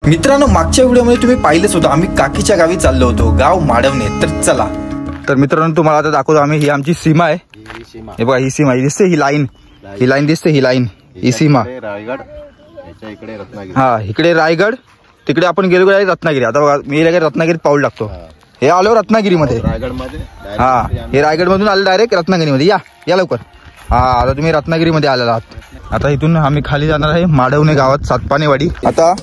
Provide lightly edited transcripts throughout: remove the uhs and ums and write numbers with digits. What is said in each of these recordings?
मित्रांनो, मागच्या व्हिडिओमध्ये तुम्ही पाहिलंच होतं, आम्ही काकीच्या गावी चाललो होतो, गाव माडवणे. तर चला, तर मित्रांनो तुम्हाला आता दाखवतो आम्ही. ही आमची सीमा आहे. हे बघा, ही सीमा दिसते, ही लाईन दिसते, ही लाईन, ही सीमा. रायगड, इकडे रत्नागिरी. हा, इकडे रायगड, तिकडे आपण गेलो रत्नागिरी. आता बघा, मी रत्नागिरीत पाऊल टाकतो. हे आलो रत्नागिरीमध्ये, रायगड मध्ये. हा, हे रायगड मधून आलं डायरेक्ट रत्नागिरीमध्ये. या लवकर. हा, आता तुम्ही रत्नागिरीमध्ये आलेला आहात. आता इथून आम्ही खाली जाणार आहे माडवणे गावात, सातपानेवाडी. आता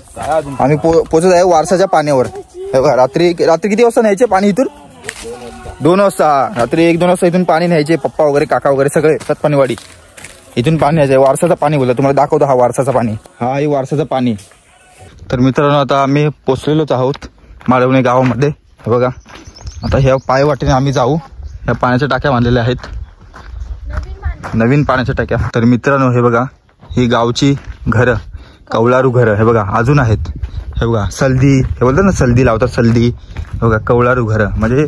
आम्ही पोहोचत आहे वारसाच्या पाण्यावर. हे बघा, रात्री किती वाजता न्यायचे पाणी इथून? 2 वाजता. रात्री 1-2 वाजता इथून पाणी न्यायचे. पप्पा वगैरे, काका वगैरे सगळे सातपानेवाडी इथून पाणी न्यायचे. वारसाचं पाणी बोललं, तुम्हाला दाखवतो. हा वारसाचं पाणी, हा हे वारसाचं पाणी. तर मित्रांनो, आता आम्ही पोचलेलोच आहोत माडवणे गावामध्ये. हे बघा, आता ह्या पायवाटेने आम्ही जाऊ. ह्या पाण्याच्या टाक्या बांधलेल्या आहेत, नवीन पाण्याच्या टाक्या. तर मित्रांनो, हे बघा, ही गावची घरं, कौलारू घरं. हे बघा, अजून आहेत. हे बघा, सलदी, हे बोलतात ना, सलदी लावतात, सलदी. हे बघा, कौलारू घरं, म्हणजे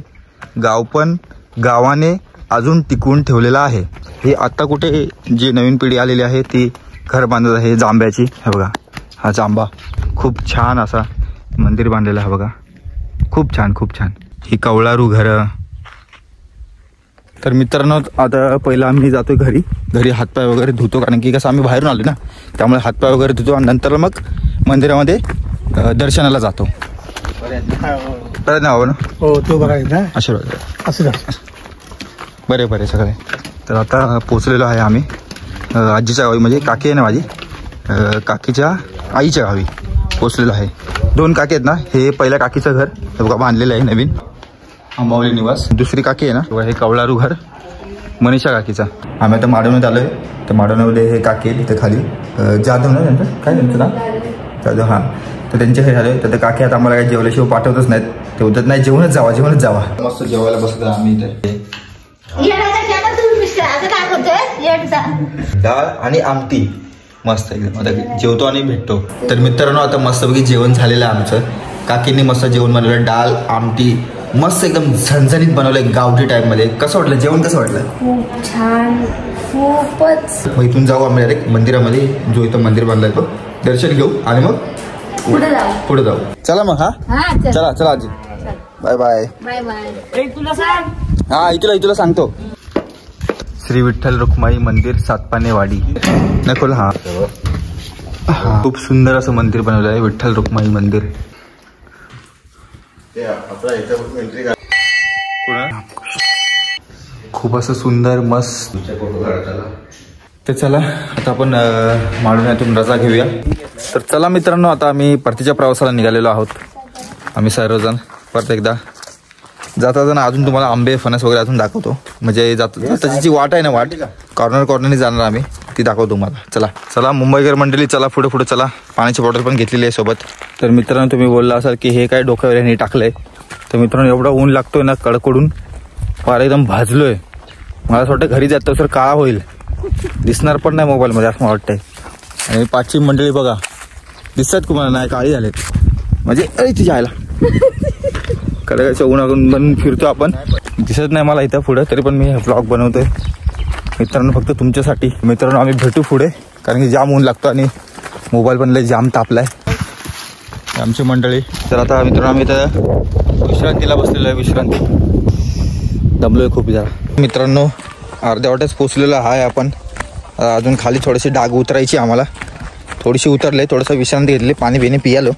गाव पण गावाने अजून टिकवून ठेवलेलं आहे. हे आता कुठे जी नवीन पिढी आलेली आहे ती घर बांधत आहे जांब्याची. हे बघा, हा जांबा खूप छान असा मंदिर बांधलेलं आहे. बघा, खूप छान, खूप छान ही कौलारू घरं. तर मित्रांनो, आता पहिला आम्ही जातोय घरी हातपाय वगैरे धुतो, कारण की कसं आम्ही बाहेरून आलो ना, त्यामुळे हातपाय वगैरे धुतो आणि नंतर मग मंदिरामध्ये दर्शनाला जातो. नाव ना, हो, तो बघा, आशीर्वाद असं बरे सगळे. तर आता पोचलेलो आहे आम्ही आजीच्या गावी, म्हणजे काकी आहे ना माझी, काकीच्या आईच्या गावी पोचलेलो आहे. 2 काकी आहेत ना, हे पहिल्या काकीचं घर हे बघा बांधलेलं आहे नवीन, अंबावली निवास. दुसरी काकी आहे ना, हे कौलारू घर मनीषा काकीचा. आम्ही आता माडवण्यात आलोय. तर माडवण्यामध्ये हे काकी आहे तिथे खाली, जाधव ना त्यांचं, काय त्यांचं नाव, जाधव. हां, तर त्यांच्या घरी आलोय. तर काकी आता आम्हाला काही जेवल्याशिवाय पाठवतच नाहीत. ते उद्यात नाही, जेवणच जावा. मस्त जेवायला बसतो आम्ही इथे. डाळ आणि आमटी मस्त एकदम. आता जेवतो आणि भेटतो. तर मित्रांनो, आता मस्तपैकी जेवण झालेलं आहे आमचं. काकींनी मस्त जेवण बनवलं, डाळ आमटी मस्त एकदम झणझणीत बनवलंय गावठी टाईपमध्ये. कसं वाटलं जेवण, कसं वाटलं? खूप छान, खूपच. मग इथून जाऊ आम्ही डायरेक्ट मंदिरामध्ये, जो इथं मंदिर बांधलाय तो दर्शन घेऊ आणि मग पुढे जाऊ. चला मग. हा, चला आजी, बाय बाय. हा, इथूला सांगतो. श्री विठ्ठल रुक्माई मंदिर, सातपानेवाडी, नकोल. हा, खूप सुंदर असं मंदिर बनवलं आहे, विठ्ठल रुक्माई मंदिर. खूप असं सुंदर मस्त. तर चला, आता आपण माडवण्यातून रजा घेऊया. तर चला मित्रांनो, आता आम्ही परतीच्या प्रवासाला निघालेलो आहोत. आम्ही सर्वजण परत एकदा जाता जाताना अजून तुम्हाला आंबे फणस वगैरे अजून दाखवतो. म्हणजे त्याची जी वाट आहे ना, वाट कॉर्नरने जाणार आम्ही, ती दाखवतो तुम्हाला. चला मुंबईकर मंडळी, चला पुढे चला. पाण्याची बॉटल पण घेतलेली आहे सोबत. तर मित्रांनो, तुम्ही बोलला असाल की हे काय डोक्यावर यांनी टाकलंय. तर मित्रांनो, एवढा ऊन लागतोय ना कडकडून, फार एकदम भाजलोय. मला असं वाटतं घरी जातो सर काळा होईल, दिसणार पण नाही मोबाईलमध्ये, असं मला वाटतंय. आणि पाचवी मंडळी बघा, दिसतात तुम्हाला नाही, काळी झालेत. म्हणजे अरे ती जायला कडाच्या उन्हातून बनून फिरतो आपण, दिसत नाही मला इथं पुढं, तरी पण मी ब्लॉग बनवतोय मित्रांनो फक्त तुमच्यासाठी. मित्रांनो, आम्ही भेटू पुढे, कारण की जाम ऊन लागतो आणि मोबाईल पण लय जाम तापलाय आमची मंडळी. तर आता मित्रांनो, आम्ही इथं विश्रांतीला बसलेलो आहे. विश्रांती, दमलोय खूप जरा. मित्रांनो, अर्ध्या वाटेच पोचलेलो आहे आपण. अजून खाली थोडीशी डाग उतरायची आम्हाला, थोडीशी उतरले, थोडंसं विश्रांती घेतली, पाणी बिणी पियालो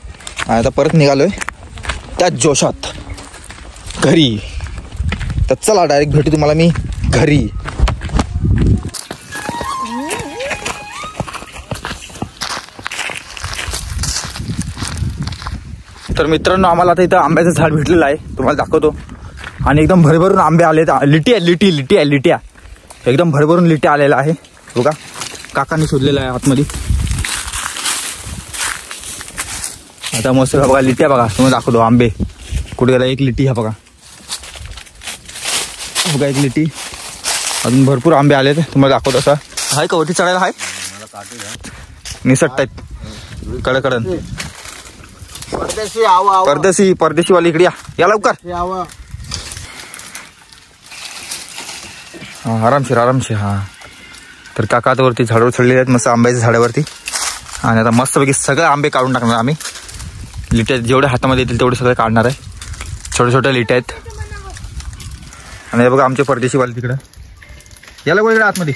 आणि आता परत निघालोय त्याच जोशात घरी. तर चला डायरेक्ट भेटू तुम्हाला मी घरी. तर मित्रांनो, आम्हाला आता इथं आंब्याचं झाड भेटलेलं आहे, तुम्हाला दाखवतो. आणि एकदम भरभरून आंबे आले, लिट्या एकदम भरभरून लिट्या आलेला आहे. बघा, काकांनी शोधलेला आहे आतमध्ये. आता मस्त बघा लिट्या, बघा तुम्हाला दाखवतो आंबे कुठे गेला. एक लिट्टी, हा बघा एक लिट्टी. अजून भरपूर आंबे आले, तुम्हाला दाखवतो. असा हाय का वरती चढायला, हाय निसट आहेत कडकडन. परदेशी वाली इकडे या लवकर. हा, आरामशीर. हा, तर काका आता वरती झाडावर चढलेले आहेत मस्त आंब्याच्या झाडावरती. आणि आता मस्तपैकी सगळे आंबे काढून टाकणार आम्ही. लिट्या जेवढ्या हातामध्ये येतील तेवढे सगळे काढणार आहे. छोट्या छोट्या लिट्या आहेत. आणि हे बघा आमचे परदेशी वाले तिकडं. याला बघा इकडे आतमध्ये.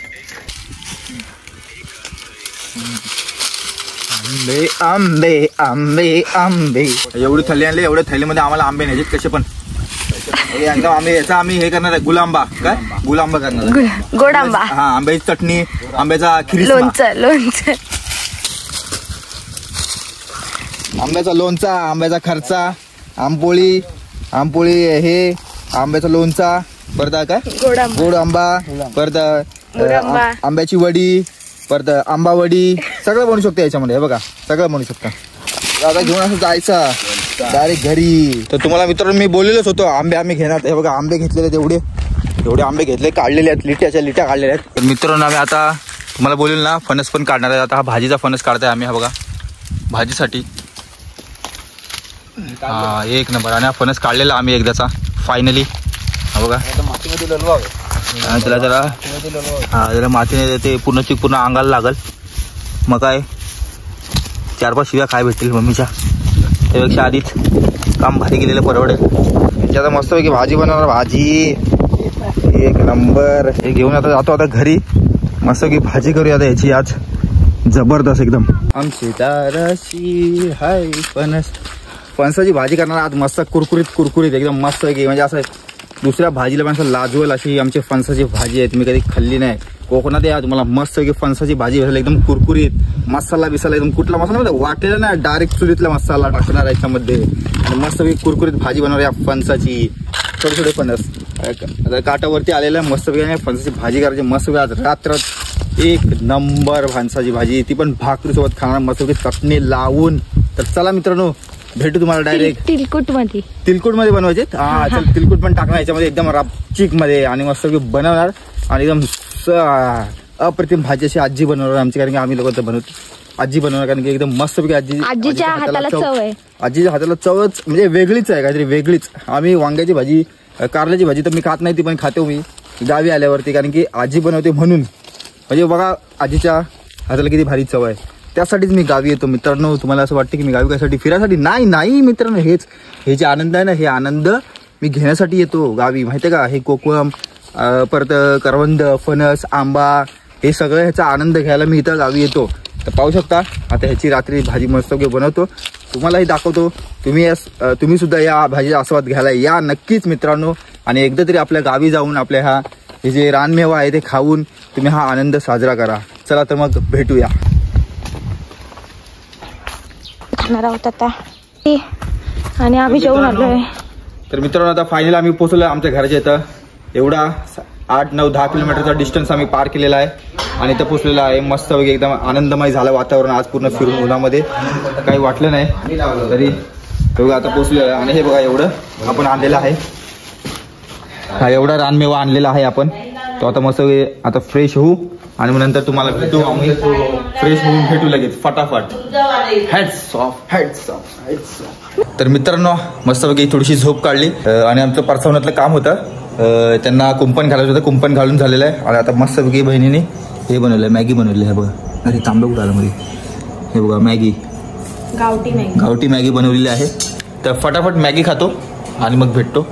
आंबे आंबे आंबे आंबे. एवढी थैली आणली. एवढ्या थैलीमध्ये आम्हाला आंबे न्यायचे कसे पण. एकदम आम्ही याचा आम्ही हे करणार आहे गुलांबा. काय गुलांबा करणार आहे. गोड आंबा. हा आंब्याची चटणी, आंब्याचा खिरीस, लोणचं. आंब्याचा लोणचा, आंब्याचा खर्चा, आंबोळी हे आंब्याचा लोणचा, परत काय गोड आंबा, परत आंब्याची वडी, परत आंबा वडी, सगळं बनवू शकतो याच्यामध्ये. हे बघा सगळं बनवू शकता. आता घेऊन असं जायचं डायरेक्ट घरी. तर तुम्हाला मित्रांनो मी बोललेलोच होतो आंबे आम्ही घेणार. हे बघा आंबे घेतलेले एवढे आंबे घेतले, काढलेले आहेत. लिट्या काढलेल्या आहेत. तर मित्रांनो आम्ही आता तुम्हाला बोललो ना फणस पण काढणार आहे. आता हा भाजीचा फणस काढताय आम्ही. हा बघा भाजीसाठी. हा एक नंबर. आणि हा फणस काढलेला आम्ही एकदाचा फायनली. हा बघा त्याला मातीने ते पूर्ण अंगाला लागल. मग काय 4-5 शिव्या खाय भेटतील मम्मीच्या. त्यापेक्षा आधीच काम भारी केलेलं परवडेल. त्याचा मस्तपैकी भाजी बनवणार. भाजी एक नंबर. हे घेऊन आता जातो आता घरी. मस्तपैकी भाजी करूया आता याची आज जबरदस्त एकदम. आमची दाराशी हाय फणसाची भाजी करणार आज. मस्त कुरकुरीत एकदम मस्त. म्हणजे असं दुसऱ्या भाजीला पण असं लाजवल अशी आमची फणसाची भाजी आहे. तुम्ही कधी खाल्ली नाही. कोकणात या तुम्हाला मस्त की फणसाची भाजी भेटेल एकदम कुरकुरीत. मसाला एकदम कुठला मसाला वाटेला ना डायरेक्ट चुलीतला मसाला टाकणार याच्यामध्ये. आणि मस्त कुरकुरीत भाजी बनवणार या फणसाची. छोटे फणस आता काटावरती आलेल्या मस्त फणसाची भाजी करायची. मस्त आज रात्रात एक नंबर फणसाची भाजी. ती पण भाकरीसोबत खाणार मस्त चटणी लावून. तर चला मित्रांनो भेटू तुम्हाला डायरेक्ट तिलकुट मध्ये बनवायचे. हा चल तिलकुट पण टाकणार याच्यामध्ये एकदम रापचिक मध्ये. आणि मस्त बनवणार. आणि एकदम अप्रतिम भाजी अशी आजी बनवणार आमची. कारण की आम्ही लोक तर बनवतो आजी बनवणार. कारण की एकदम मस्तपैकी आजीच्या हाताला चव आहे. आजीच्या हाताला चवच म्हणजे वेगळीच आहे काहीतरी वेगळीच. आम्ही वांग्याची भाजी कारल्याची भाजी तर मी खात नाही. ती पण खाते मी गावी आल्यावरती. कारण की आजी बनवते म्हणून. म्हणजे बघा आजीच्या हाताला किती भारी चव आहे. त्यासाठीच मी गावी येतो मित्रांनो. तुम्हाला असं वाटतं की मी गावी कशासाठी फिरायसाठी? नाही मित्रांनो. हे जे आनंद आहे ना हे आनंद मी घेण्यासाठी येतो गावी. माहिती आहे का? हे कोकम परत करवंद, फणस, आंबा हे सगळं ह्याचा आनंद घ्यायला मी इथं गावी येतो. तर पाहू शकता आता ह्याची रात्री भाजी मस्त बनवतो. तुम्हालाही दाखवतो. तुम्ही सुद्धा या भाजीचा आस्वाद घ्यायला या नक्कीच मित्रांनो. आणि एकदा तरी आपल्या गावी जाऊन आपल्या हे जे रानमेवा आहे ते खाऊन तुम्ही हा आनंद साजरा करा. चला तर मग भेटूया. आता आणि आम्ही जेवून आलोय. तर मित्रांनो आता फायनली आम्ही पोहोचलो आमच्या घराच्या इथं. एवढा 8-9-10 किलोमीटरचा डिस्टन्स आम्ही पार केलेला आहे. आणि इथं पोहोचलेला आहे. मस्त वगैरे एकदम आनंदमय झालं वातावरण आज पूर्ण फिरून उन्हामध्ये. काही वाटलं नाही तरी बघा आता पोहोचलेलं आहे. आणि हे बघा एवढं आपण आणलेलं आहे. हा एवढा रानमेवा आणलेला आहे आपण. तो आता मस्त आता फ्रेश होऊ आणि मग नंतर तुम्हाला भेटू. आम्ही फ्रेश होऊन भेटू लगेच फटाफट. Heads of. तर मित्रांनो मस्तपैकी थोडीशी झोप काढली. आणि आमचं परसवण्यातलं काम होतं. त्यांना कुंपण घालायचं होतं. कुंपण घालून झालेलं आहे. आणि आता मस्तपैकी बहिणीने हे बनवलं मॅगी बनवली आहे बघा. अरे तांबे कुठं आलं मध्ये. हे बघा मॅगी गावठी मॅगी बनवलेली आहे. तर फटाफट मॅगी खातो आणि मग भेटतो.